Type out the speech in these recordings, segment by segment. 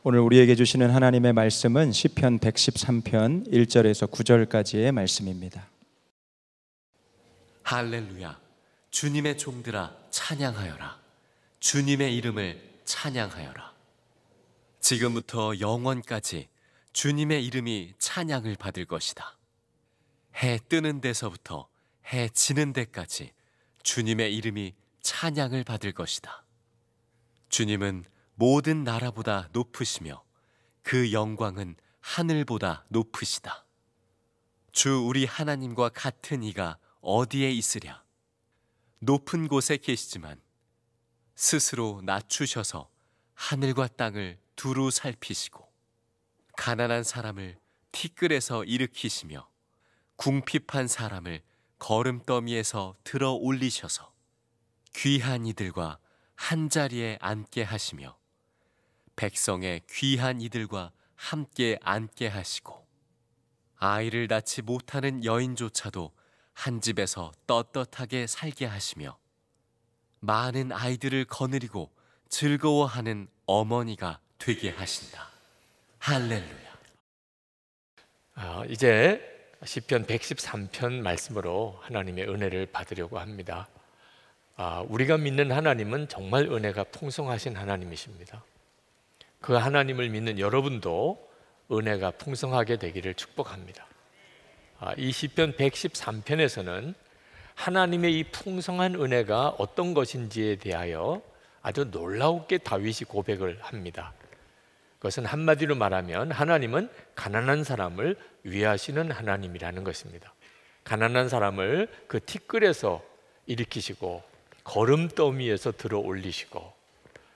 오늘 우리에게 주시는 하나님의 말씀은 시편 113편 1절에서 9절까지의 말씀입니다. 할렐루야. 주님의 종들아 찬양하여라. 주님의 이름을 찬양하여라. 지금부터 영원까지 주님의 이름이 찬양을 받을 것이다. 해 뜨는 데서부터 해 지는 데까지 주님의 이름이 찬양을 받을 것이다. 주님은 모든 나라보다 높으시며 그 영광은 하늘보다 높으시다. 주 우리 하나님과 같은 이가 어디에 있으랴? 높은 곳에 계시지만 스스로 낮추셔서 하늘과 땅을 두루 살피시고 가난한 사람을 티끌에서 일으키시며 궁핍한 사람을 거름더미에서 들어 올리셔서 귀한 이들과 한자리에 앉게 하시며 백성의 귀한 이들과 함께 앉게 하시고 아이를 낳지 못하는 여인조차도 한 집에서 떳떳하게 살게 하시며 많은 아이들을 거느리고 즐거워하는 어머니가 되게 하신다. 할렐루야. 이제 시편 113편 말씀으로 하나님의 은혜를 받으려고 합니다. 우리가 믿는 하나님은 정말 은혜가 풍성하신 하나님이십니다. 그 하나님을 믿는 여러분도 은혜가 풍성하게 되기를 축복합니다. 이 시편 113편에서는 하나님의 이 풍성한 은혜가 어떤 것인지에 대하여 아주 놀라우게 다윗이 고백을 합니다. 그것은 한마디로 말하면 하나님은 가난한 사람을 위하시는 하나님이라는 것입니다. 가난한 사람을 그 티끌에서 일으키시고 거름더미에서 들어 올리시고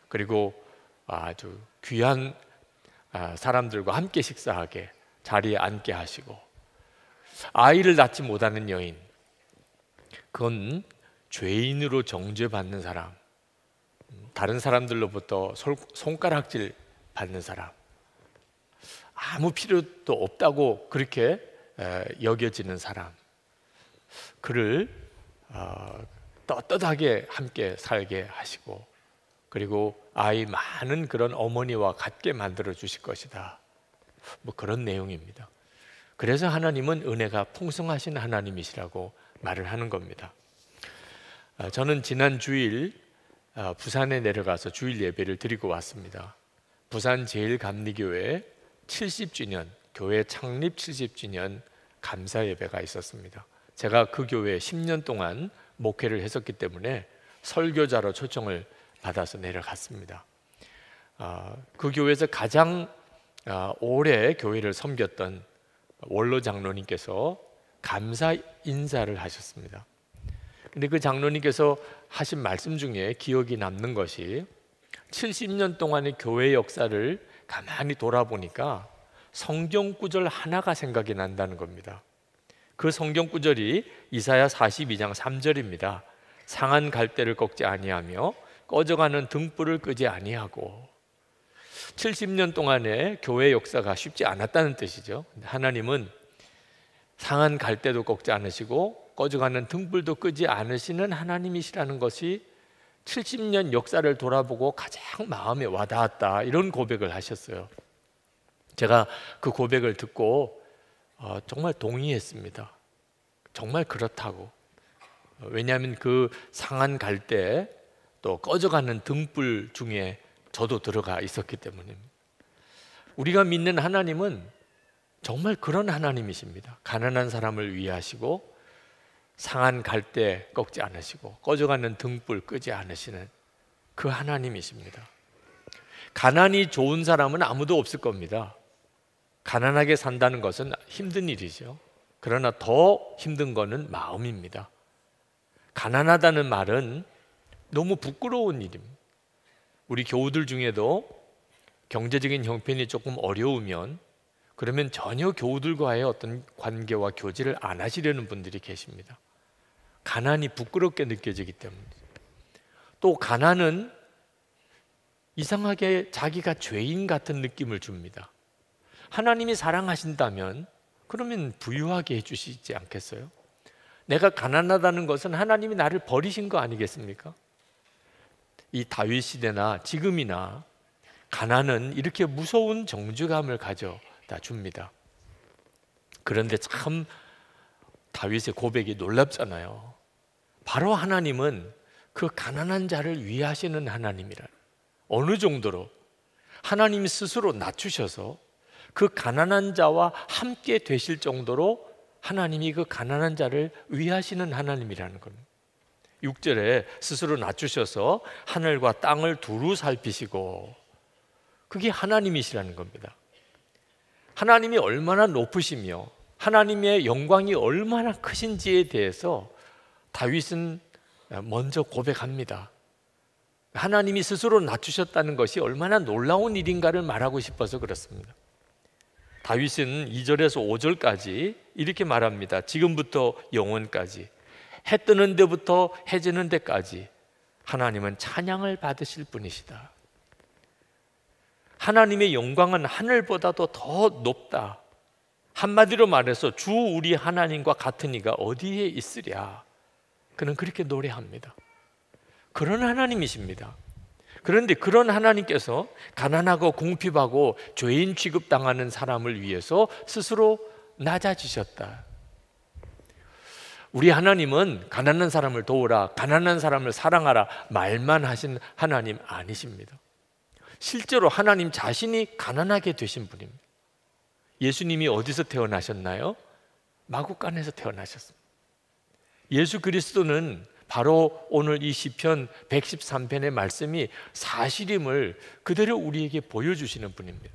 그리고 아주 귀한 사람들과 함께 식사하게 자리에 앉게 하시고 아이를 낳지 못하는 여인, 그건 죄인으로 정죄받는 사람, 다른 사람들로부터 손가락질 받는 사람, 아무 필요도 없다고 그렇게 여겨지는 사람, 그를 떳떳하게 함께 살게 하시고 그리고 아이 많은 그런 어머니와 같게 만들어 주실 것이다. 뭐 그런 내용입니다. 그래서 하나님은 은혜가 풍성하신 하나님이시라고 말을 하는 겁니다. 저는 지난 주일 부산에 내려가서 주일 예배를 드리고 왔습니다. 부산 제일감리교회 70주년, 교회 창립 70주년 감사 예배가 있었습니다. 제가 그 교회에 10년 동안 목회를 했었기 때문에 설교자로 초청을 받아서 내려갔습니다. 그 교회에서 가장 오래 교회를 섬겼던 원로 장로님께서 감사 인사를 하셨습니다. 근데 그 장로님께서 하신 말씀 중에 기억이 남는 것이 70년 동안의 교회 역사를 가만히 돌아보니까 성경 구절 하나가 생각이 난다는 겁니다. 그 성경 구절이 이사야 42장 3절입니다. 상한 갈대를 꺾지 아니하며 꺼져가는 등불을 끄지 아니하고. 70년 동안의 교회 역사가 쉽지 않았다는 뜻이죠. 하나님은 상한 갈대도 꺾지 않으시고 꺼져가는 등불도 끄지 않으시는 하나님이시라는 것이 70년 역사를 돌아보고 가장 마음에 와닿았다, 이런 고백을 하셨어요. 제가 그 고백을 듣고 정말 동의했습니다. 정말 그렇다고. 왜냐하면 그 상한 갈대 또 꺼져가는 등불 중에 저도 들어가 있었기 때문입니다. 우리가 믿는 하나님은 정말 그런 하나님이십니다. 가난한 사람을 위하시고 상한 갈대 꺾지 않으시고 꺼져가는 등불 끄지 않으시는 그 하나님이십니다. 가난이 좋은 사람은 아무도 없을 겁니다. 가난하게 산다는 것은 힘든 일이죠. 그러나 더 힘든 것은 마음입니다. 가난하다는 말은 너무 부끄러운 일입니다. 우리 교우들 중에도 경제적인 형편이 조금 어려우면 그러면 전혀 교우들과의 어떤 관계와 교제를 안 하시려는 분들이 계십니다. 가난이 부끄럽게 느껴지기 때문입니다. 또 가난은 이상하게 자기가 죄인 같은 느낌을 줍니다. 하나님이 사랑하신다면 그러면 부유하게 해주시지 않겠어요? 내가 가난하다는 것은 하나님이 나를 버리신 거 아니겠습니까? 이 다윗 시대나 지금이나 가난은 이렇게 무서운 정죄감을 가져다 줍니다. 그런데 참 다윗의 고백이 놀랍잖아요. 바로 하나님은 그 가난한 자를 위하시는 하나님이라. 어느 정도로 하나님 스스로 낮추셔서 그 가난한 자와 함께 되실 정도로 하나님이 그 가난한 자를 위하시는 하나님이라는 겁니다. 6절에 스스로 낮추셔서 하늘과 땅을 두루 살피시고, 그게 하나님이시라는 겁니다. 하나님이 얼마나 높으시며 하나님의 영광이 얼마나 크신지에 대해서 다윗은 먼저 고백합니다. 하나님이 스스로 낮추셨다는 것이 얼마나 놀라운 일인가를 말하고 싶어서 그렇습니다. 다윗은 2절에서 5절까지 이렇게 말합니다. 지금부터 영원까지, 해 뜨는 데부터 해 지는 데까지 하나님은 찬양을 받으실 분이시다. 하나님의 영광은 하늘보다도 더 높다. 한마디로 말해서 주 우리 하나님과 같은 이가 어디에 있으랴. 그는 그렇게 노래합니다. 그런 하나님이십니다. 그런데 그런 하나님께서 가난하고 궁핍하고 죄인 취급당하는 사람을 위해서 스스로 낮아지셨다. 우리 하나님은 가난한 사람을 도우라, 가난한 사람을 사랑하라 말만 하신 하나님 아니십니다. 실제로 하나님 자신이 가난하게 되신 분입니다. 예수님이 어디서 태어나셨나요? 마구간에서 태어나셨습니다. 예수 그리스도는 바로 오늘 이 시편 113편의 말씀이 사실임을 그대로 우리에게 보여주시는 분입니다.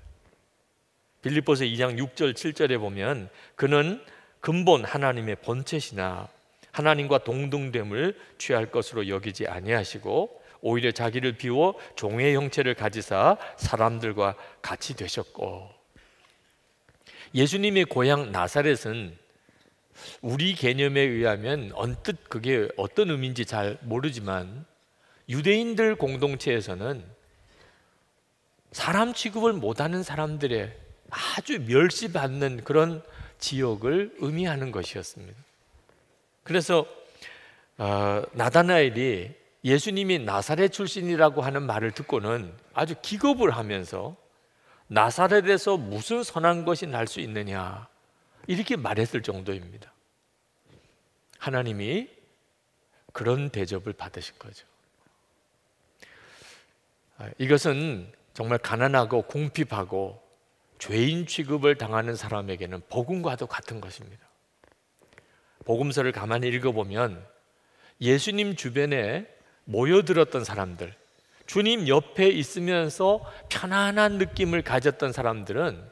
빌립보서 2장 6절 7절에 보면 그는 근본 하나님의 본체시나 하나님과 동등됨을 취할 것으로 여기지 아니하시고 오히려 자기를 비워 종의 형체를 가지사 사람들과 같이 되셨고, 예수님의 고향 나사렛은 우리 개념에 의하면 언뜻 그게 어떤 의미인지 잘 모르지만 유대인들 공동체에서는 사람 취급을 못하는 사람들의 아주 멸시받는 그런 지역을 의미하는 것이었습니다. 그래서 나다나엘이 예수님이 나사렛 출신이라고 하는 말을 듣고는 아주 기겁을 하면서 나사렛에서 무슨 선한 것이 날 수 있느냐 이렇게 말했을 정도입니다. 하나님이 그런 대접을 받으신 거죠. 이것은 정말 가난하고 궁핍하고 죄인 취급을 당하는 사람에게는 복음과도 같은 것입니다. 복음서를 가만히 읽어보면 예수님 주변에 모여들었던 사람들, 주님 옆에 있으면서 편안한 느낌을 가졌던 사람들은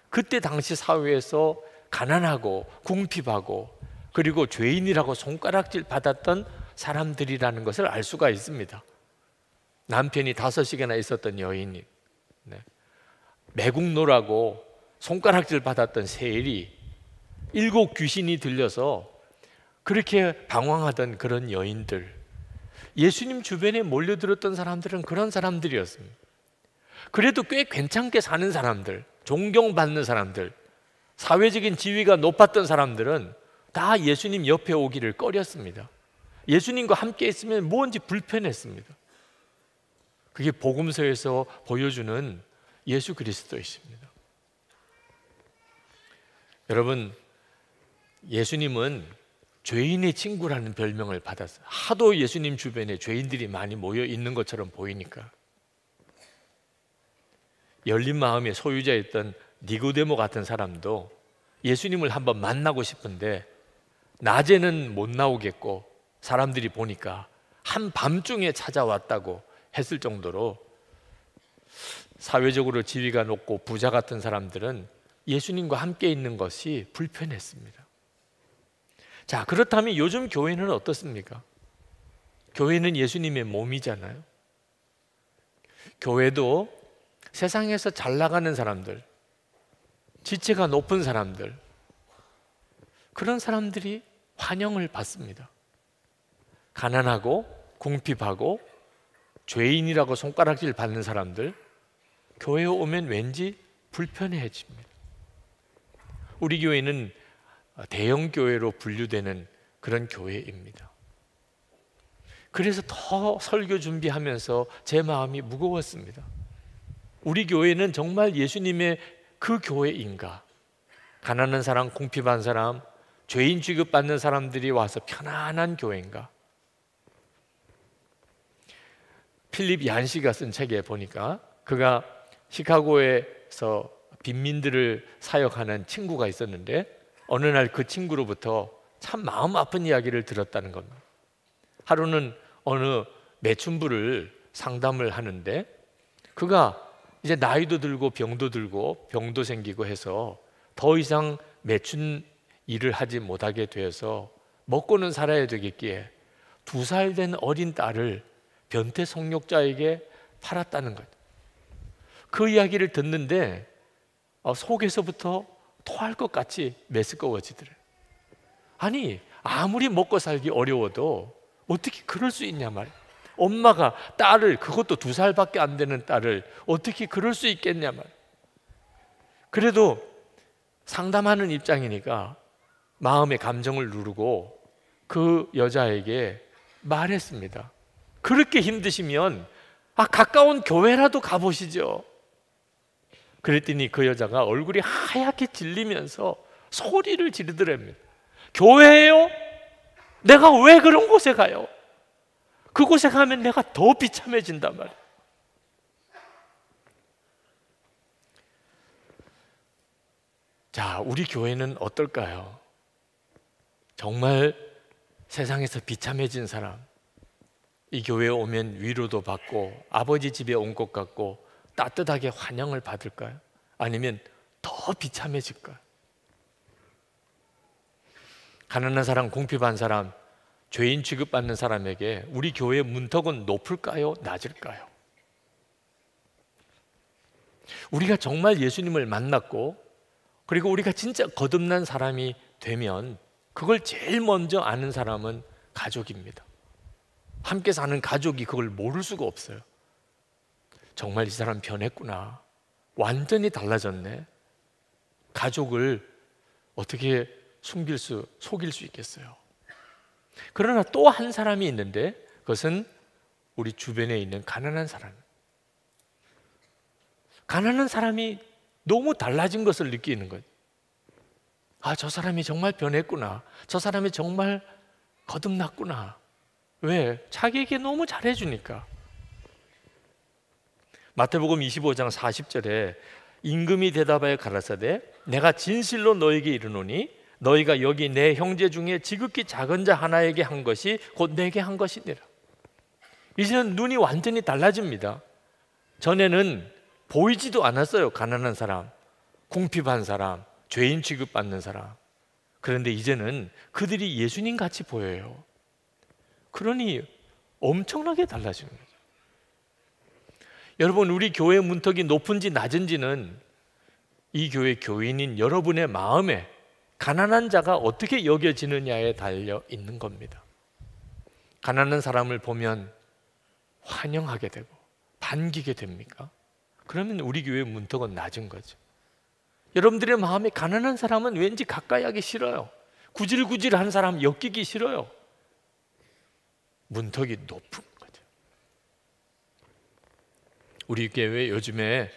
그때 당시 사회에서 가난하고 궁핍하고 그리고 죄인이라고 손가락질 받았던 사람들이라는 것을 알 수가 있습니다. 남편이 5씩이나 있었던 여인이, 매국노라고 손가락질 받았던 세일이, 7 귀신이 들려서 그렇게 방황하던 그런 여인들, 예수님 주변에 몰려들었던 사람들은 그런 사람들이었습니다. 그래도 꽤 괜찮게 사는 사람들, 존경받는 사람들, 사회적인 지위가 높았던 사람들은 다 예수님 옆에 오기를 꺼렸습니다. 예수님과 함께 있으면 뭔지 불편했습니다. 그게 복음서에서 보여주는 예수 그리스도이십니다. 여러분, 예수님은 죄인의 친구라는 별명을 받았어요. 하도 예수님 주변에 죄인들이 많이 모여 있는 것처럼 보이니까. 열린 마음의 소유자였던 니고데모 같은 사람도 예수님을 한번 만나고 싶은데 낮에는 못 나오겠고 사람들이 보니까 한밤중에 찾아왔다고 했을 정도로 사회적으로 지위가 높고 부자 같은 사람들은 예수님과 함께 있는 것이 불편했습니다. 자, 그렇다면 요즘 교회는 어떻습니까? 교회는 예수님의 몸이잖아요. 교회도 세상에서 잘 나가는 사람들, 지체가 높은 사람들, 그런 사람들이 환영을 받습니다. 가난하고 궁핍하고 죄인이라고 손가락질 받는 사람들, 교회에 오면 왠지 불편해집니다. 우리 교회는 대형 교회로 분류되는 그런 교회입니다. 그래서 더 설교 준비하면서 제 마음이 무거웠습니다. 우리 교회는 정말 예수님의 그 교회인가? 가난한 사람, 궁핍한 사람, 죄인 취급받는 사람들이 와서 편안한 교회인가? 필립 얀시가 쓴 책에 보니까 그가 시카고에서 빈민들을 사역하는 친구가 있었는데 어느 날 그 친구로부터 참 마음 아픈 이야기를 들었다는 겁니다. 하루는 어느 매춘부를 상담을 하는데 그가 이제 나이도 들고 병도 들고 병도 생기고 해서 더 이상 매춘 일을 하지 못하게 되어서 먹고는 살아야 되겠기에 2살 된 어린 딸을 변태 성욕자에게 팔았다는 것. 그 이야기를 듣는데 속에서부터 토할 것 같이 메스꺼워지더래요. 아니, 아무리 먹고 살기 어려워도 어떻게 그럴 수 있냐 말이에요. 엄마가 딸을, 그것도 2살밖에 안 되는 딸을 어떻게 그럴 수 있겠냐 말이에요. 그래도 상담하는 입장이니까 마음의 감정을 누르고 그 여자에게 말했습니다. 그렇게 힘드시면 가까운 교회라도 가보시죠. 그랬더니 그 여자가 얼굴이 하얗게 질리면서 소리를 지르더랍니다. 교회예요? 내가 왜 그런 곳에 가요? 그곳에 가면 내가 더 비참해진단 말이에요. 자, 우리 교회는 어떨까요? 정말 세상에서 비참해진 사람, 이 교회에 오면 위로도 받고 아버지 집에 온 것 같고 따뜻하게 환영을 받을까요? 아니면 더 비참해질까요? 가난한 사람, 궁핍한 사람, 죄인 취급받는 사람에게 우리 교회의 문턱은 높을까요? 낮을까요? 우리가 정말 예수님을 만났고 그리고 우리가 진짜 거듭난 사람이 되면 그걸 제일 먼저 아는 사람은 가족입니다. 함께 사는 가족이 그걸 모를 수가 없어요. 정말 이 사람 변했구나. 완전히 달라졌네. 가족을 어떻게 속일 수 있겠어요? 그러나 또 한 사람이 있는데 그것은 우리 주변에 있는 가난한 사람. 가난한 사람이 너무 달라진 것을 느끼는 거예요. 저 사람이 정말 변했구나. 저 사람이 정말 거듭났구나. 왜? 자기에게 너무 잘해주니까. 마태복음 25장 40절에 임금이 대답하여 가라사대 내가 진실로 너에게 이르노니 너희가 여기 내 형제 중에 지극히 작은 자 하나에게 한 것이 곧 내게 한 것이니라. 이제는 눈이 완전히 달라집니다. 전에는 보이지도 않았어요. 가난한 사람, 궁핍한 사람, 죄인 취급받는 사람. 그런데 이제는 그들이 예수님 같이 보여요. 그러니 엄청나게 달라지는 거죠. 여러분, 우리 교회 문턱이 높은지 낮은지는 이 교회 교인인 여러분의 마음에 가난한 자가 어떻게 여겨지느냐에 달려 있는 겁니다. 가난한 사람을 보면 환영하게 되고 반기게 됩니까? 그러면 우리 교회의 문턱은 낮은 거죠. 여러분들의 마음에 가난한 사람은 왠지 가까이 하기 싫어요. 구질구질한 사람 엮이기 싫어요. 문턱이 높은 거죠. 우리 교회 요즘에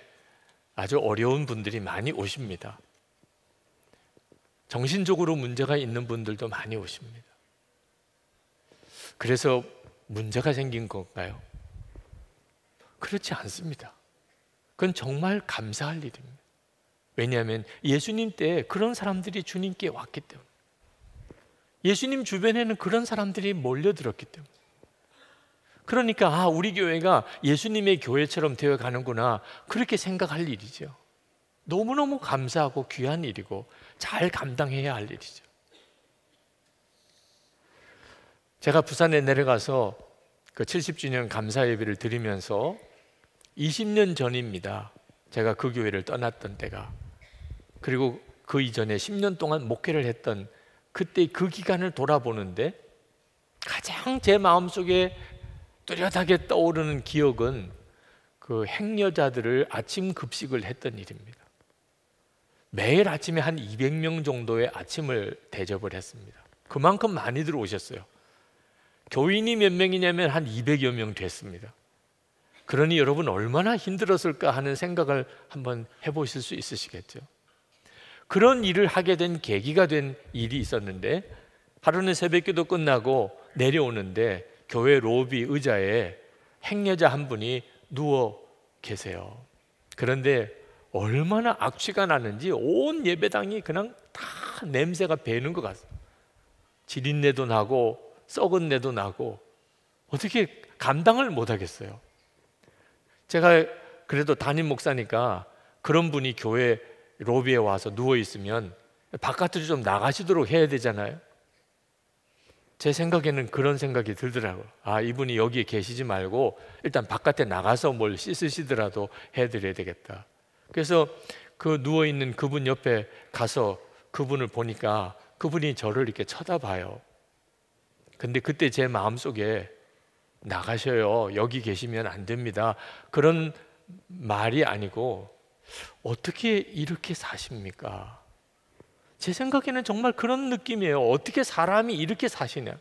아주 어려운 분들이 많이 오십니다. 정신적으로 문제가 있는 분들도 많이 오십니다. 그래서 문제가 생긴 건가요? 그렇지 않습니다. 그건 정말 감사할 일입니다. 왜냐하면 예수님 때 그런 사람들이 주님께 왔기 때문에, 예수님 주변에는 그런 사람들이 몰려들었기 때문에, 그러니까 우리 교회가 예수님의 교회처럼 되어 가는구나, 그렇게 생각할 일이죠. 너무너무 감사하고 귀한 일이고 잘 감당해야 할 일이죠. 제가 부산에 내려가서 그 70주년 감사 예배를 드리면서 20년 전입니다. 제가 그 교회를 떠났던 때가. 그리고 그 이전에 10년 동안 목회를 했던 그때 그 기간을 돌아보는데 가장 제 마음속에 뚜렷하게 떠오르는 기억은 그 행여자들을 아침 급식을 했던 일입니다. 매일 아침에 한 200명 정도의 아침을 대접을 했습니다. 그만큼 많이들 오셨어요. 교인이 몇 명이냐면 한 200여 명 됐습니다. 그러니 여러분 얼마나 힘들었을까 하는 생각을 한번 해보실 수 있으시겠죠. 그런 일을 하게 된 계기가 된 일이 있었는데, 하루는 새벽기도 끝나고 내려오는데 교회 로비 의자에 행여자 한 분이 누워 계세요. 그런데 얼마나 악취가 나는지 온 예배당이 그냥 다 냄새가 배는 것 같아요. 지린내도 나고 썩은 내도 나고 어떻게 감당을 못 하겠어요. 제가 그래도 담임 목사니까 그런 분이 교회 로비에 와서 누워 있으면 바깥으로 좀 나가시도록 해야 되잖아요. 제 생각에는 그런 생각이 들더라고요. 아, 이분이 여기에 계시지 말고 일단 바깥에 나가서 뭘 씻으시더라도 해드려야 되겠다. 그래서 그 누워있는 그분 옆에 가서 그분을 보니까 그분이 저를 이렇게 쳐다봐요. 근데 그때 제 마음속에 나가셔요, 여기 계시면 안 됩니다, 그런 말이 아니고 어떻게 이렇게 사십니까? 제 생각에는 정말 그런 느낌이에요. 어떻게 사람이 이렇게 사시냐.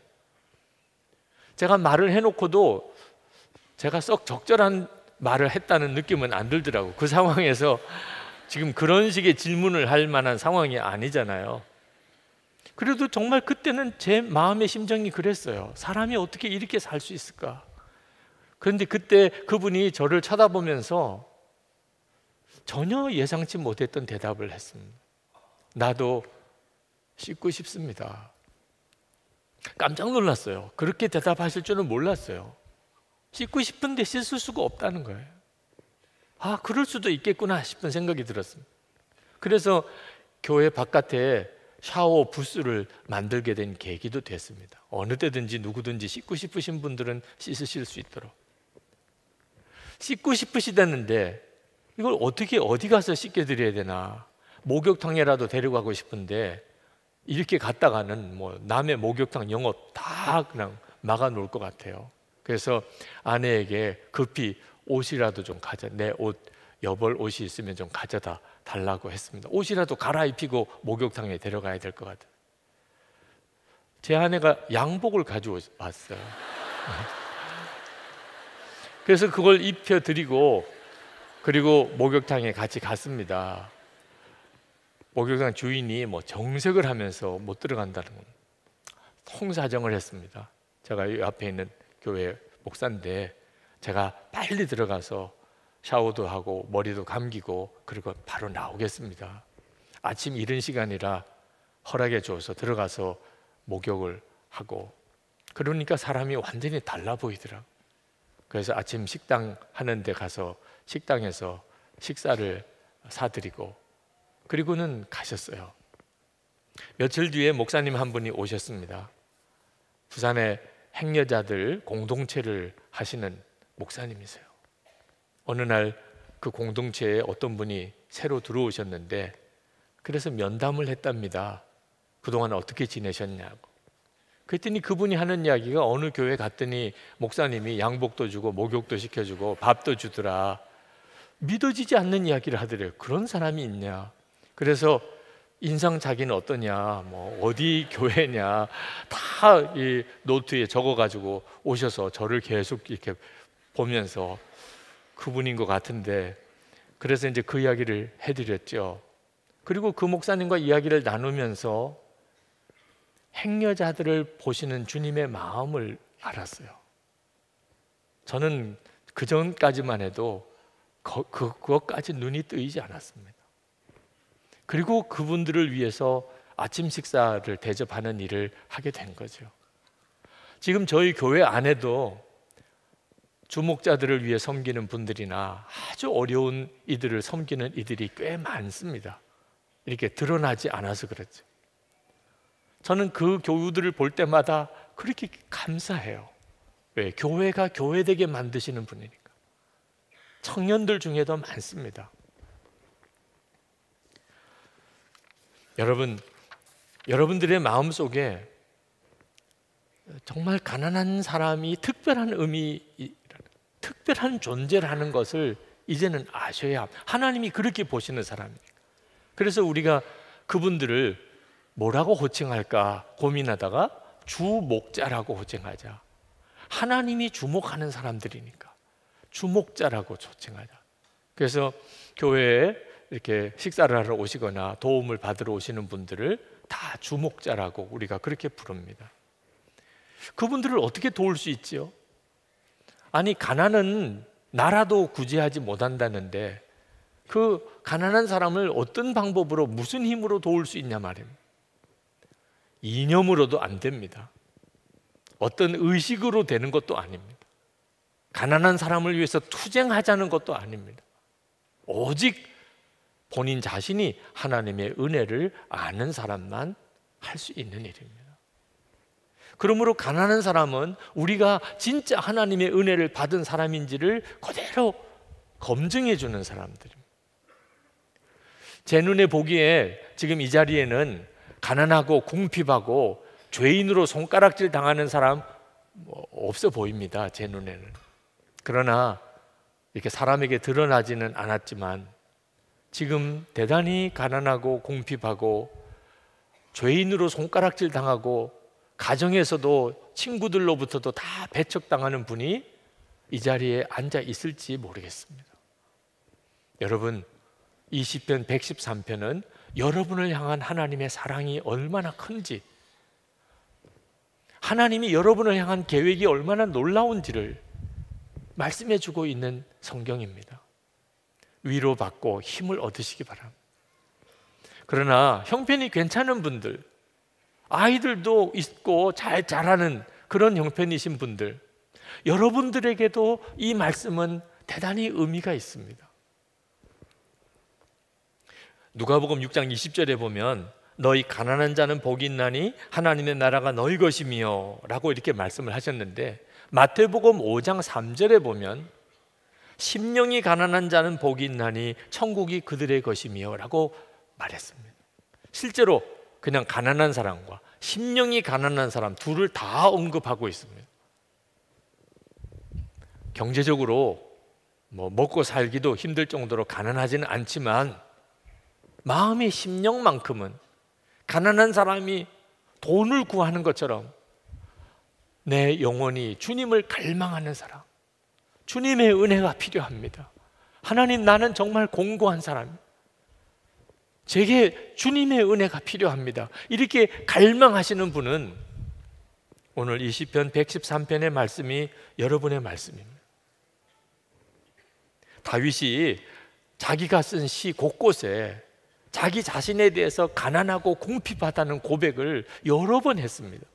제가 말을 해놓고도 제가 썩 적절한 말을 했다는 느낌은 안 들더라고요. 그 상황에서 지금 그런 식의 질문을 할 만한 상황이 아니잖아요. 그래도 정말 그때는 제 마음의 심정이 그랬어요. 사람이 어떻게 이렇게 살 수 있을까? 그런데 그때 그분이 저를 쳐다보면서 전혀 예상치 못했던 대답을 했습니다. 나도 씻고 싶습니다. 깜짝 놀랐어요. 그렇게 대답하실 줄은 몰랐어요. 씻고 싶은데 씻을 수가 없다는 거예요. 아, 그럴 수도 있겠구나 싶은 생각이 들었습니다. 그래서 교회 바깥에 샤워 부스를 만들게 된 계기도 됐습니다. 어느 때든지 누구든지 씻고 싶으신 분들은 씻으실 수 있도록. 씻고 싶으시다는데 이걸 어떻게 어디 가서 씻게 드려야 되나, 목욕탕에라도 데려가고 싶은데 이렇게 갔다가는 뭐 남의 목욕탕 영업 다 그냥 막아 놓을 것 같아요. 그래서 아내에게 급히 옷이라도 좀 내 옷, 여벌 옷이 있으면 좀 가져다 달라고 했습니다. 옷이라도 갈아입히고 목욕탕에 데려가야 될 것 같아요. 제 아내가 양복을 가져왔어요. 그래서 그걸 입혀드리고 그리고 목욕탕에 같이 갔습니다. 목욕탕 주인이 뭐 정색을 하면서 못 들어간다는 통사정을 했습니다. 제가 이 앞에 있는 교회 목사인데 제가 빨리 들어가서 샤워도 하고 머리도 감기고 그리고 바로 나오겠습니다. 아침 이른 시간이라 허락해 줘서 들어가서 목욕을 하고, 그러니까 사람이 완전히 달라 보이더라고요. 그래서 아침 식당 하는 데 가서 식당에서 식사를 사드리고 그리고는 가셨어요. 며칠 뒤에 목사님 한 분이 오셨습니다. 부산에 행여자들 공동체를 하시는 목사님이세요. 어느 날 그 공동체에 어떤 분이 새로 들어오셨는데 그래서 면담을 했답니다. 그동안 어떻게 지내셨냐고. 그랬더니 그분이 하는 이야기가 어느 교회 갔더니 목사님이 양복도 주고 목욕도 시켜주고 밥도 주더라. 믿어지지 않는 이야기를 하더래요. 그런 사람이 있냐. 그래서 인상 자기는 어떠냐, 뭐 어디 교회냐 다 이 노트에 적어가지고 오셔서 저를 계속 이렇게 보면서 그분인 것 같은데, 그래서 이제 그 이야기를 해드렸죠. 그리고 그 목사님과 이야기를 나누면서 행여자들을 보시는 주님의 마음을 알았어요. 저는 그 전까지만 해도 그것까지 눈이 뜨이지 않았습니다. 그리고 그분들을 위해서 아침 식사를 대접하는 일을 하게 된 거죠. 지금 저희 교회 안에도 주목자들을 위해 섬기는 분들이나 아주 어려운 이들을 섬기는 이들이 꽤 많습니다. 이렇게 드러나지 않아서 그렇죠. 저는 그 교우들을 볼 때마다 그렇게 감사해요. 왜? 교회가 교회되게 만드시는 분이니까. 청년들 중에도 많습니다. 여러분들의 마음속에 정말 가난한 사람이 특별한 의미, 특별한 존재라는 것을 이제는 아셔야 합니다. 하나님이 그렇게 보시는 사람이니까. 그래서 우리가 그분들을 뭐라고 호칭할까 고민하다가 주목자라고 호칭하자. 하나님이 주목하는 사람들이니까. 주목자라고 초칭하자. 그래서 교회에 이렇게 식사를 하러 오시거나 도움을 받으러 오시는 분들을 다 주목자라고 우리가 그렇게 부릅니다. 그분들을 어떻게 도울 수 있지요? 아니, 가난은 나라도 구제하지 못한다는데 그 가난한 사람을 어떤 방법으로, 무슨 힘으로 도울 수 있냐 말입니다. 이념으로도 안 됩니다. 어떤 의식으로 되는 것도 아닙니다. 가난한 사람을 위해서 투쟁하자는 것도 아닙니다. 오직 본인 자신이 하나님의 은혜를 아는 사람만 할 수 있는 일입니다. 그러므로 가난한 사람은 우리가 진짜 하나님의 은혜를 받은 사람인지를 그대로 검증해 주는 사람들입니다. 제 눈에 보기에 지금 이 자리에는 가난하고 궁핍하고 죄인으로 손가락질 당하는 사람 없어 보입니다. 제 눈에는. 그러나 이렇게 사람에게 드러나지는 않았지만 지금 대단히 가난하고 궁핍하고 죄인으로 손가락질 당하고 가정에서도 친구들로부터도 다 배척당하는 분이 이 자리에 앉아 있을지 모르겠습니다. 여러분, 이 시편 113편은 여러분을 향한 하나님의 사랑이 얼마나 큰지, 하나님이 여러분을 향한 계획이 얼마나 놀라운지를 말씀해 주고 있는 성경입니다. 위로받고 힘을 얻으시기 바랍니다. 그러나 형편이 괜찮은 분들, 아이들도 있고 잘 자라는 그런 형편이신 분들, 여러분들에게도 이 말씀은 대단히 의미가 있습니다. 누가복음 6장 20절에 보면 너희 가난한 자는 복이 있나니 하나님의 나라가 너희 것이며 라고 이렇게 말씀을 하셨는데, 마태복음 5장 3절에 보면 심령이 가난한 자는 복이 있나니 천국이 그들의 것이며 라고 말했습니다. 실제로 그냥 가난한 사람과 심령이 가난한 사람 둘을 다 언급하고 있습니다. 경제적으로 먹고 살기도 힘들 정도로 가난하지는 않지만 마음의 심령만큼은 가난한 사람이 돈을 구하는 것처럼 내 영혼이 주님을 갈망하는 사람, 주님의 은혜가 필요합니다. 하나님, 나는 정말 공고한 사람, 제게 주님의 은혜가 필요합니다. 이렇게 갈망하시는 분은 오늘 이 시편 113편의 말씀이 여러분의 말씀입니다. 다윗이 자기가 쓴 시 곳곳에 자기 자신에 대해서 가난하고 궁핍하다는 고백을 여러 번 했습니다.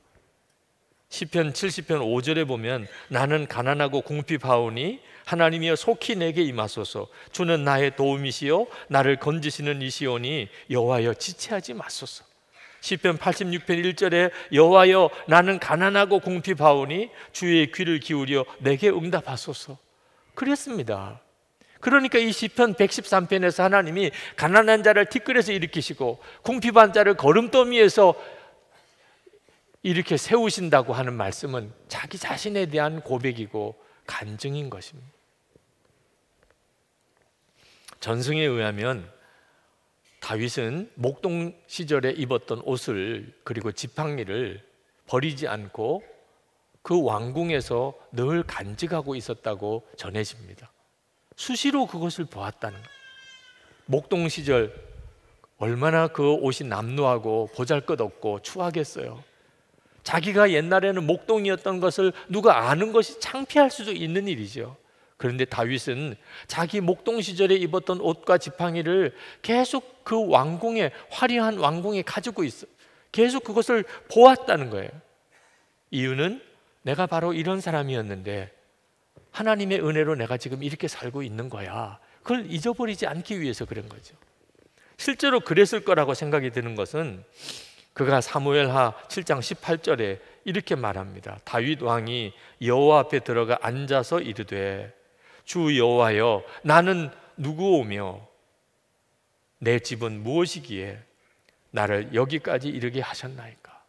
시편 70편 5절에 보면 나는 가난하고 궁핍하오니 하나님이여 속히 내게 임하소서. 주는 나의 도움이시요 나를 건지시는 이시오니 여호와여 지체하지 마소서. 시편 86편 1절에 여호와여 나는 가난하고 궁핍하오니 주의 귀를 기울여 내게 응답하소서. 그랬습니다. 그러니까 이 시편 113편에서 하나님이 가난한 자를 티끌에서 일으키시고 궁핍한 자를 거름더미에서 이렇게 세우신다고 하는 말씀은 자기 자신에 대한 고백이고 간증인 것입니다. 전승에 의하면 다윗은 목동 시절에 입었던 옷을 그리고 지팡이를 버리지 않고 그 왕궁에서 늘 간직하고 있었다고 전해집니다. 수시로 그것을 보았다는 거예요. 목동 시절 얼마나 그 옷이 남루하고 보잘것없고 추하겠어요. 자기가 옛날에는 목동이었던 것을 누가 아는 것이 창피할 수도 있는 일이죠. 그런데 다윗은 자기 목동 시절에 입었던 옷과 지팡이를 계속 그 왕궁에, 화려한 왕궁에 가지고 있어. 계속 그것을 보았다는 거예요. 이유는 내가 바로 이런 사람이었는데 하나님의 은혜로 내가 지금 이렇게 살고 있는 거야. 그걸 잊어버리지 않기 위해서 그런 거죠. 실제로 그랬을 거라고 생각이 드는 것은 그가 사무엘하 7장 18절에 이렇게 말합니다. 다윗 왕이 여호와 앞에 들어가 앉아서 이르되 주 여호와여 나는 누구오며 내 집은 무엇이기에 나를 여기까지 이르게 하셨나이까.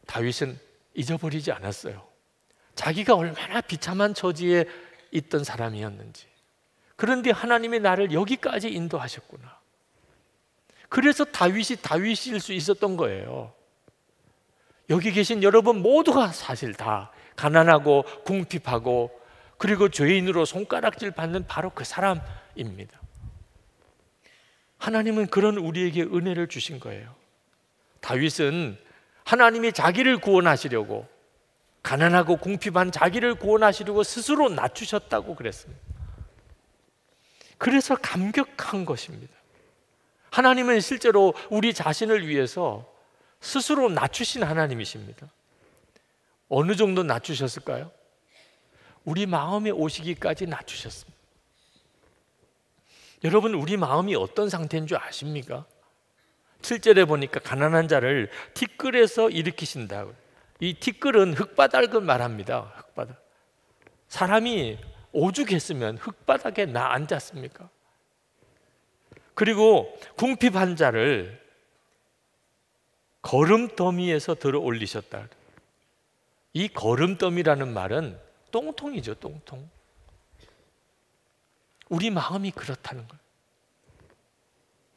다윗은 잊어버리지 않았어요. 자기가 얼마나 비참한 처지에 있던 사람이었는지. 그런데 하나님이 나를 여기까지 인도하셨구나. 그래서 다윗이 다윗일 수 있었던 거예요. 여기 계신 여러분 모두가 사실 다 가난하고 궁핍하고 그리고 죄인으로 손가락질 받는 바로 그 사람입니다. 하나님은 그런 우리에게 은혜를 주신 거예요. 다윗은 하나님이 자기를 구원하시려고, 가난하고 궁핍한 자기를 구원하시려고 스스로 낮추셨다고 그랬습니다. 그래서 감격한 것입니다. 하나님은 실제로 우리 자신을 위해서 스스로 낮추신 하나님이십니다. 어느 정도 낮추셨을까요? 우리 마음에 오시기까지 낮추셨습니다. 여러분, 우리 마음이 어떤 상태인 줄 아십니까? 7절에 보니까 가난한 자를 티끌에서 일으키신다고. 이 티끌은 흙바닥을 말합니다. 흙바닥. 사람이 오죽했으면 흙바닥에 나 앉았습니까? 그리고 궁핍한 자를 거름더미에서 들어 올리셨다. 이 거름더미라는 말은 똥통이죠, 똥통. 우리 마음이 그렇다는 거예요.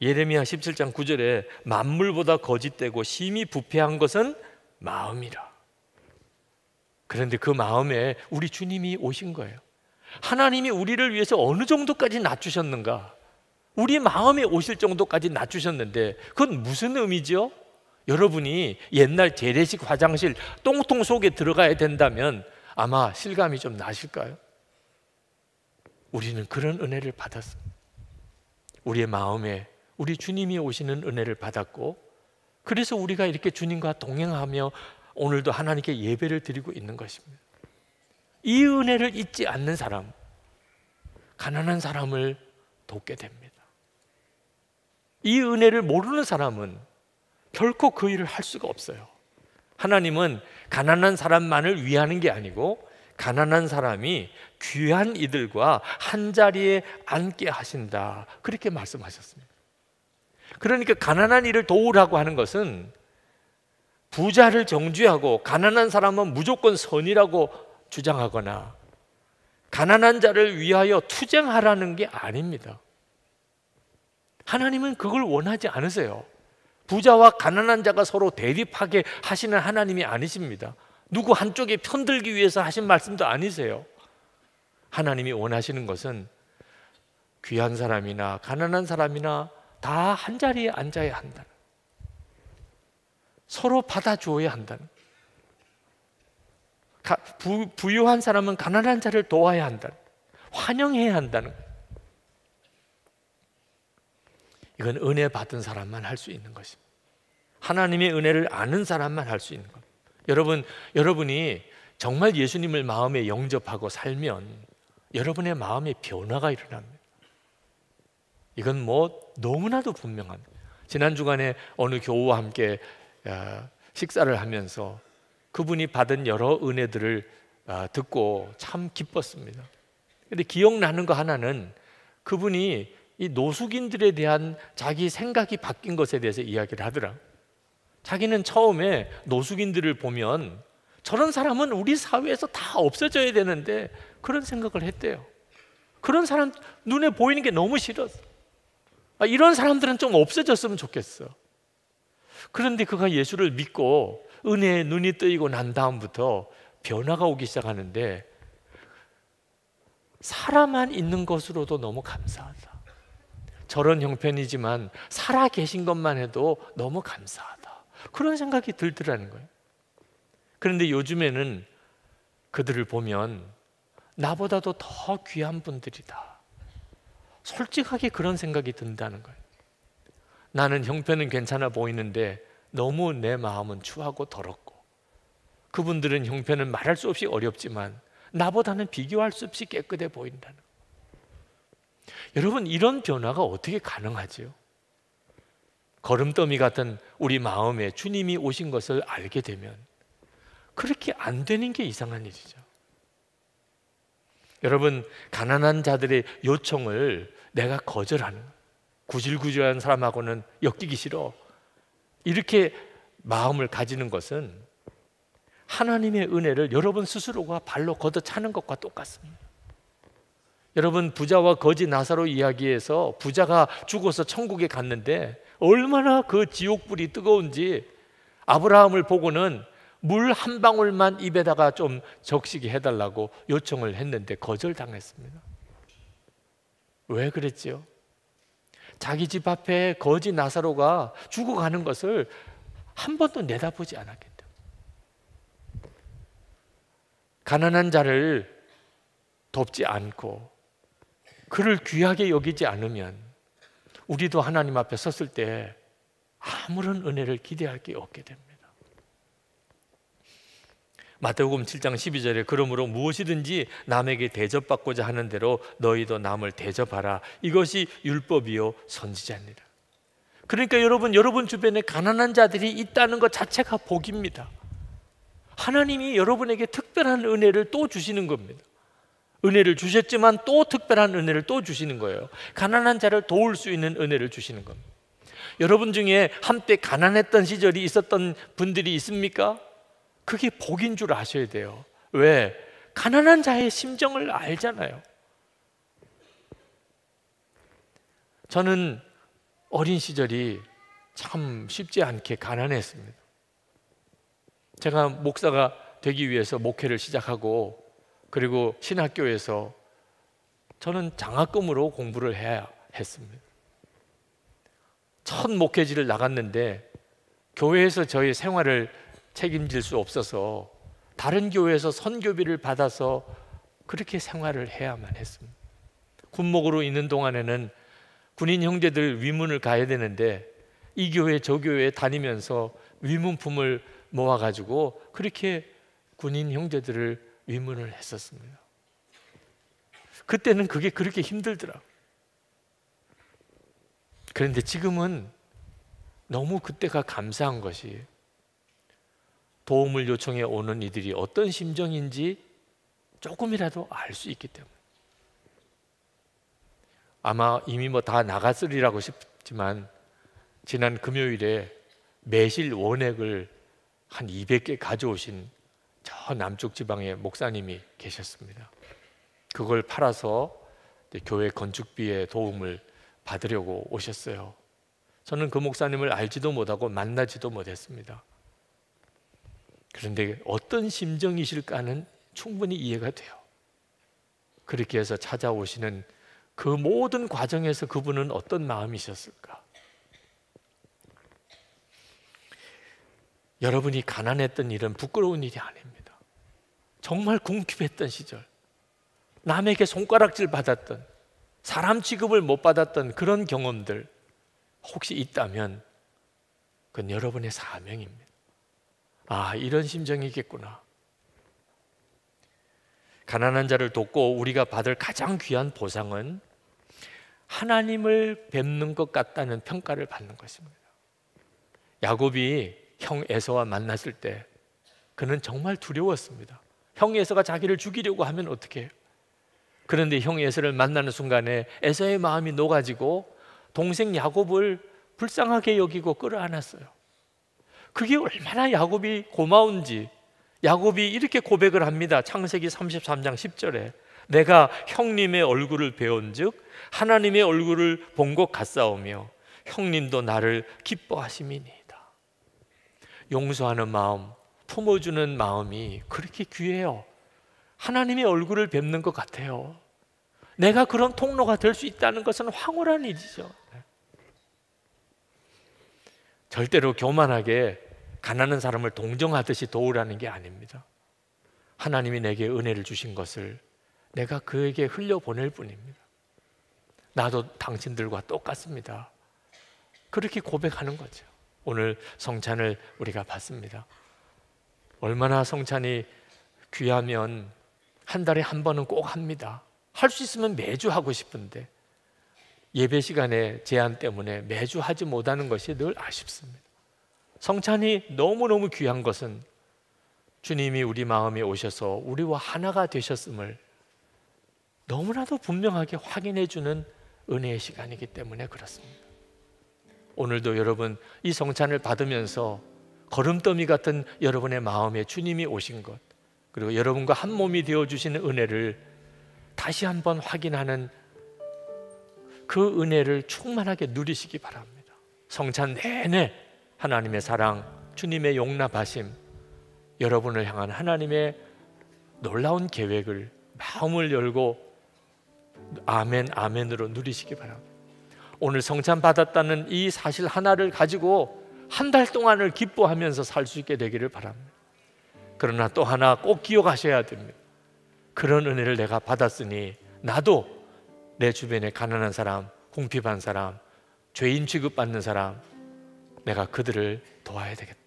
예레미야 17장 9절에 만물보다 거짓되고 심히 부패한 것은 마음이라. 그런데 그 마음에 우리 주님이 오신 거예요. 하나님이 우리를 위해서 어느 정도까지 낮추셨는가? 우리 마음에 오실 정도까지 낮추셨는데 그건 무슨 의미죠? 여러분이 옛날 재래식 화장실 똥통 속에 들어가야 된다면 아마 실감이 좀 나실까요? 우리는 그런 은혜를 받았습니다. 우리의 마음에 우리 주님이 오시는 은혜를 받았고, 그래서 우리가 이렇게 주님과 동행하며 오늘도 하나님께 예배를 드리고 있는 것입니다. 이 은혜를 잊지 않는 사람, 가난한 사람을 돕게 됩니다. 이 은혜를 모르는 사람은 결코 그 일을 할 수가 없어요. 하나님은 가난한 사람만을 위하는 게 아니고 가난한 사람이 귀한 이들과 한자리에 앉게 하신다, 그렇게 말씀하셨습니다. 그러니까 가난한 이를 도우라고 하는 것은 부자를 정죄하고 가난한 사람은 무조건 선이라고 주장하거나 가난한 자를 위하여 투쟁하라는 게 아닙니다. 하나님은 그걸 원하지 않으세요. 부자와 가난한 자가 서로 대립하게 하시는 하나님이 아니십니다. 누구 한쪽에 편들기 위해서 하신 말씀도 아니세요. 하나님이 원하시는 것은 귀한 사람이나 가난한 사람이나 다 한자리에 앉아야 한다. 서로 받아주어야 한다는. 부유한 사람은 가난한 자를 도와야 한다. 환영해야 한다는. 이건 은혜 받은 사람만 할 수 있는 것입니다. 하나님의 은혜를 아는 사람만 할 수 있는 것. 여러분이 정말 예수님을 마음에 영접하고 살면 여러분의 마음에 변화가 일어납니다. 이건 너무나도 분명합니다. 지난 주간에 어느 교우와 함께 식사를 하면서 그분이 받은 여러 은혜들을 듣고 참 기뻤습니다. 그런데 기억나는 거 하나는 그분이 이 노숙인들에 대한 자기 생각이 바뀐 것에 대해서 이야기를 하더라. 자기는 처음에 노숙인들을 보면 저런 사람은 우리 사회에서 다 없어져야 되는데 그런 생각을 했대요. 그런 사람 눈에 보이는 게 너무 싫었어. 이런 사람들은 좀 없어졌으면 좋겠어. 그런데 그가 예수를 믿고 은혜에 눈이 뜨이고 난 다음부터 변화가 오기 시작하는데 사람만 있는 것으로도 너무 감사하다. 저런 형편이지만 살아 계신 것만 해도 너무 감사하다. 그런 생각이 들더라는 거예요. 그런데 요즘에는 그들을 보면 나보다도 더 귀한 분들이다. 솔직하게 그런 생각이 든다는 거예요. 나는 형편은 괜찮아 보이는데 너무 내 마음은 추하고 더럽고, 그분들은 형편은 말할 수 없이 어렵지만 나보다는 비교할 수 없이 깨끗해 보인다는 거예요. 여러분, 이런 변화가 어떻게 가능하지요? 거름더미 같은 우리 마음에 주님이 오신 것을 알게 되면 그렇게 안 되는 게 이상한 일이죠. 여러분, 가난한 자들의 요청을 내가 거절하는, 구질구질한 사람하고는 엮이기 싫어, 이렇게 마음을 가지는 것은 하나님의 은혜를 여러분 스스로가 발로 걷어차는 것과 똑같습니다. 여러분, 부자와 거지 나사로 이야기에서 부자가 죽어서 천국에 갔는데 얼마나 그 지옥불이 뜨거운지 아브라함을 보고는 물 한 방울만 입에다가 좀 적시게 해달라고 요청을 했는데 거절당했습니다. 왜 그랬지요? 자기 집 앞에 거지 나사로가 죽어가는 것을 한 번도 내다보지 않았기 때문에. 가난한 자를 돕지 않고 그를 귀하게 여기지 않으면 우리도 하나님 앞에 섰을 때 아무런 은혜를 기대할 게 없게 됩니다. 마태복음 7장 12절에 그러므로 무엇이든지 남에게 대접받고자 하는 대로 너희도 남을 대접하라. 이것이 율법이요 선지자니라. 그러니까 여러분 주변에 가난한 자들이 있다는 것 자체가 복입니다. 하나님이 여러분에게 특별한 은혜를 또 주시는 겁니다. 은혜를 주셨지만 또 특별한 은혜를 또 주시는 거예요. 가난한 자를 도울 수 있는 은혜를 주시는 겁니다. 여러분 중에 한때 가난했던 시절이 있었던 분들이 있습니까? 그게 복인 줄 아셔야 돼요. 왜? 가난한 자의 심정을 알잖아요. 저는 어린 시절이 참 쉽지 않게 가난했습니다. 제가 목사가 되기 위해서 목회를 시작하고 그리고 신학교에서 저는 장학금으로 공부를 해야 했습니다. 첫 목회지를 나갔는데 교회에서 저희 생활을 책임질 수 없어서 다른 교회에서 선교비를 받아서 그렇게 생활을 해야만 했습니다. 군목으로 있는 동안에는 군인 형제들 위문을 가야 되는데 이 교회 저 교회 다니면서 위문품을 모아가지고 그렇게 군인 형제들을 위문을 했었습니다. 그때는 그게 그렇게 힘들더라고요. 그런데 지금은 너무 그때가 감사한 것이 도움을 요청해 오는 이들이 어떤 심정인지 조금이라도 알 수 있기 때문에. 아마 이미 다 나갔으리라고 싶지만 지난 금요일에 매실 원액을 한 200개 가져오신 저 남쪽 지방의 목사님이 계셨습니다. 그걸 팔아서 교회 건축비에 도움을 받으려고 오셨어요. 저는 그 목사님을 알지도 못하고 만나지도 못했습니다. 그런데 어떤 심정이실까는 충분히 이해가 돼요. 그렇게 해서 찾아오시는 그 모든 과정에서 그분은 어떤 마음이셨을까? 여러분이 가난했던 일은 부끄러운 일이 아닙니다. 정말 궁핍했던 시절, 남에게 손가락질 받았던, 사람 취급을 못 받았던 그런 경험들 혹시 있다면 그건 여러분의 사명입니다. 아, 이런 심정이겠구나. 가난한 자를 돕고 우리가 받을 가장 귀한 보상은 하나님을 뵙는 것 같다는 평가를 받는 것입니다. 야곱이 형 에서와 만났을 때 그는 정말 두려웠습니다. 형 에서가 자기를 죽이려고 하면 어떻게 해요? 그런데 형 에서를 만나는 순간에 에서의 마음이 녹아지고 동생 야곱을 불쌍하게 여기고 끌어안았어요. 그게 얼마나 야곱이 고마운지 야곱이 이렇게 고백을 합니다. 창세기 33장 10절에 내가 형님의 얼굴을 배운즉 하나님의 얼굴을 본 것 같사오며 형님도 나를 기뻐하심이니이다. 용서하는 마음, 품어주는 마음이 그렇게 귀해요. 하나님의 얼굴을 뵙는 것 같아요. 내가 그런 통로가 될 수 있다는 것은 황홀한 일이죠. 절대로 교만하게 가난한 사람을 동정하듯이 도우라는 게 아닙니다. 하나님이 내게 은혜를 주신 것을 내가 그에게 흘려보낼 뿐입니다. 나도 당신들과 똑같습니다. 그렇게 고백하는 거죠. 오늘 성찬을 우리가 받습니다. 얼마나 성찬이 귀하면 한 달에 한 번은 꼭 합니다. 할 수 있으면 매주 하고 싶은데 예배 시간의 제한 때문에 매주 하지 못하는 것이 늘 아쉽습니다. 성찬이 너무너무 귀한 것은 주님이 우리 마음에 오셔서 우리와 하나가 되셨음을 너무나도 분명하게 확인해 주는 은혜의 시간이기 때문에 그렇습니다. 오늘도 여러분 이 성찬을 받으면서 걸음더미 같은 여러분의 마음에 주님이 오신 것, 그리고 여러분과 한 몸이 되어주시는 은혜를 다시 한번 확인하는 그 은혜를 충만하게 누리시기 바랍니다. 성찬 내내 하나님의 사랑, 주님의 용납하심 여러분을 향한 하나님의 놀라운 계획을 마음을 열고 아멘, 아멘으로 누리시기 바랍니다. 오늘 성찬 받았다는 이 사실 하나를 가지고 한 달 동안을 기뻐하면서 살 수 있게 되기를 바랍니다. 그러나 또 하나 꼭 기억하셔야 됩니다. 그런 은혜를 내가 받았으니 나도 내 주변에 가난한 사람, 궁핍한 사람, 죄인 취급받는 사람, 내가 그들을 도와야 되겠다.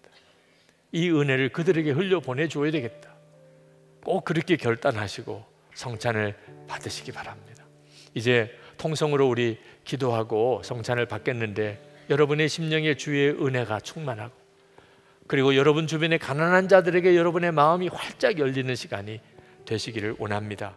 이 은혜를 그들에게 흘려보내줘야 되겠다. 꼭 그렇게 결단하시고 성찬을 받으시기 바랍니다. 이제 통성으로 우리 기도하고 성찬을 받겠는데 여러분의 심령에 주의 은혜가 충만하고 그리고 여러분 주변의 가난한 자들에게 여러분의 마음이 활짝 열리는 시간이 되시기를 원합니다.